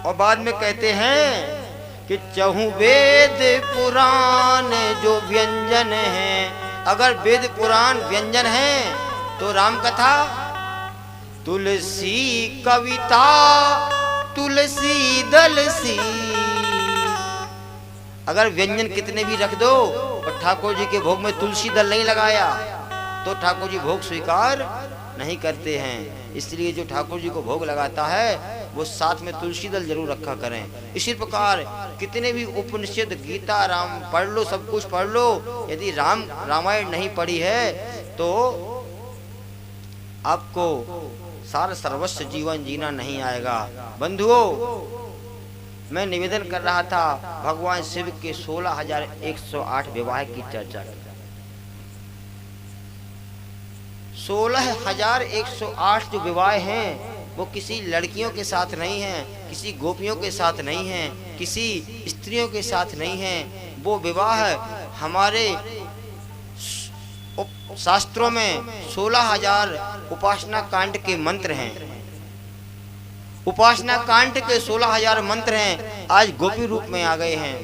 और बाद में कहते हैं कि चहु वेद पुराण जो व्यंजन है। अगर वेद पुराण व्यंजन है तो राम कथा, तुलसी कविता तुलसी दल सी। अगर व्यंजन कितने भी रख दो और ठाकुर जी के भोग में तुलसी दल नहीं लगाया तो ठाकुर जी भोग स्वीकार नहीं करते हैं। इसलिए जो ठाकुर जी को भोग लगाता है वो साथ में तुलसी दल जरूर रखा करें। इसी प्रकार कितने भी उपनिषद गीता राम पढ़ लो, सब कुछ पढ़ लो, यदि रामायण नहीं पढ़ी है तो आपको सारा सर्वस्व जीवन जीना नहीं आएगा। बंधुओं, मैं निवेदन कर रहा था भगवान शिव के 16,108 विवाह की चर्चा की। 16,108 जो विवाह हैं वो किसी लड़कियों के साथ नहीं हैं, किसी गोपियों के साथ नहीं हैं, किसी स्त्रियों के साथ नहीं हैं। वो विवाह हमारे शास्त्रों में 16,000 उपासना कांड के मंत्र हैं। उपासना कांड के 16,000 मंत्र हैं, आज गोपी रूप में आ गए हैं।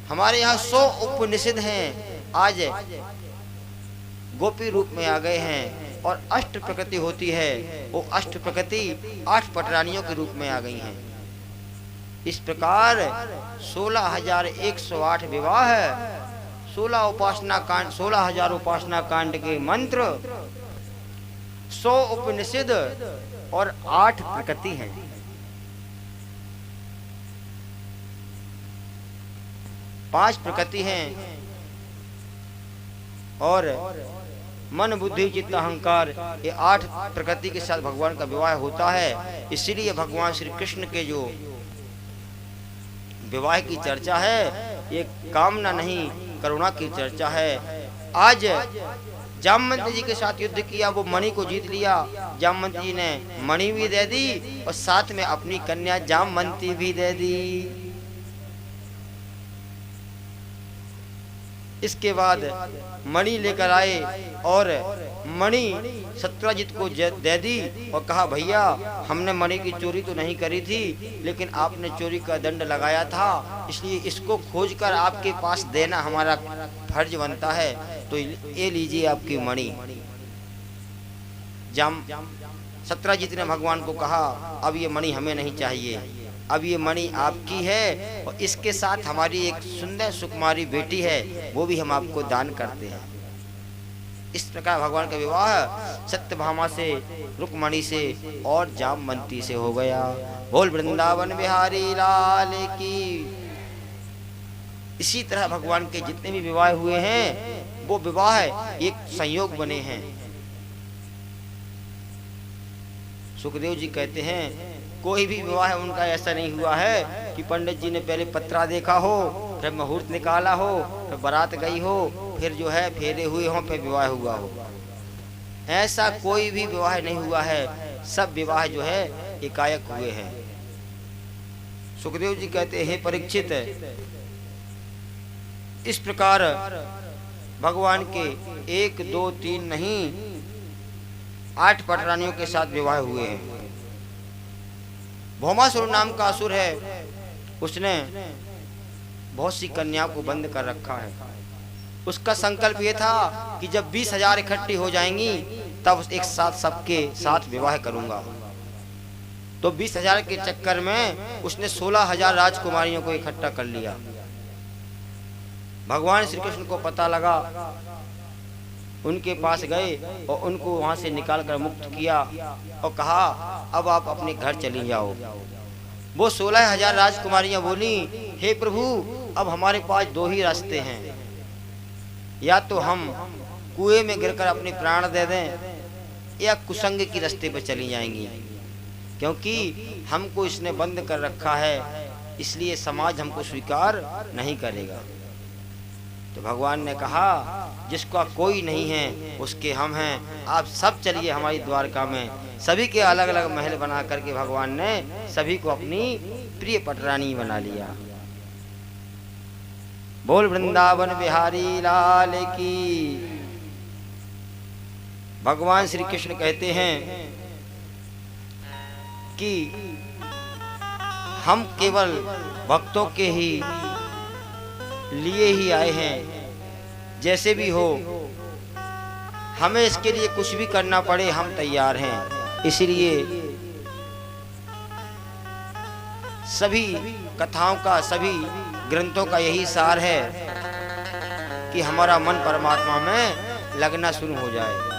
हमारे यहाँ 100 उपनिषद हैं, आज गोपी रूप में आ गए हैं। और अष्ट प्रकृति होती है, वो अष्ट प्रकृति 8 पटरानियों के रूप में आ गई हैं। इस प्रकार 16,108 विवाह, 16,000 उपासना कांड के मंत्र, 100 उपनिषद और 8 प्रकृति हैं। पांच प्रकृति हैं और मन बुद्धि चित्त अहंकार, ये 8 प्रकृति के साथ भगवान का विवाह होता है। इसीलिए भगवान श्री कृष्ण के जो विवाह की चर्चा है ये कामना नहीं करुणा की चर्चा है। आज जामवंती जी के साथ युद्ध किया, वो मणि को जीत लिया। जामवंती जी ने मणि भी दे दी और साथ में अपनी कन्या जामवंती भी दे दी। इसके बाद मणि लेकर आए और मणि सत्यजित को दे दी और कहा, भैया हमने मणि की चोरी तो नहीं करी थी, लेकिन आपने चोरी का दंड लगाया था, इसलिए इसको खोजकर आपके पास देना हमारा फर्ज बनता है, तो ये लीजिए आपकी मणि। सत्यजित ने भगवान को कहा, अब ये मणि हमें नहीं चाहिए, अब ये मणि आपकी है और इसके साथ हमारी एक सुंदर सुकुमारी बेटी है, वो भी हम आपको दान करते हैं। इस प्रकार भगवान का विवाह सत्यभामा से, रुक्मणी से और जामवंती से हो गया। बोल वृंदावन बिहारी लाल की। इसी तरह भगवान के जितने भी विवाह हुए हैं वो विवाह एक संयोग बने हैं। सुखदेव जी कहते हैं कोई भी विवाह उनका ऐसा नहीं हुआ है कि पंडित जी ने पहले पत्रा देखा हो, फिर मुहूर्त निकाला हो, फिर बारात गई हो, फिर जो है फेरे हुए हो, फिर विवाह हुआ हो। ऐसा कोई भी विवाह नहीं हुआ है, सब विवाह जो है एकाएक हुए हैं। सुखदेव जी कहते हैं, परीक्षित, इस प्रकार भगवान के 1 2 3 नहीं 8 पटरानियों के साथ विवाह हुए हैं। भौमासुर नाम का असुर है, उसने बहुत सी कन्याओं को बंद कर रखा है। उसका संकल्प ये था कि जब 20,000 इकट्ठी हो जाएंगी तब एक साथ सबके साथ विवाह करूंगा। तो 20,000 के चक्कर में उसने 16,000 राजकुमारियों को इकट्ठा कर लिया। भगवान श्री कृष्ण को पता लगा, उनके पास गए और उनको वहां से निकाल कर मुक्त किया और कहा, अब आप अपने घर चली जाओ। वो 16,000 राजकुमारियां बोली, हे प्रभु, अब हमारे पास 2 ही रास्ते हैं, या तो हम कुएं में गिरकर अपने प्राण दे दें या कुसंग की रास्ते पर चली जाएंगी, क्योंकि हमको इसने बंद कर रखा है, इसलिए समाज हमको स्वीकार नहीं करेगा। तो भगवान ने कहा, जिसका कोई नहीं है उसके हम हैं, आप सब चलिए हमारी द्वारका में। सभी के अलग अलग महल बना करके भगवान ने सभी को अपनी प्रिय पटरानी बना लिया। बोल वृंदावन बिहारी लाल की। भगवान श्री कृष्ण कहते हैं कि हम केवल भक्तों के ही लिए ही आए हैं। जैसे भी हो, हमें इसके लिए कुछ भी करना पड़े हम तैयार हैं। इसलिए सभी कथाओं का, सभी ग्रंथों का यही सार है कि हमारा मन परमात्मा में लगना शुरू हो जाए।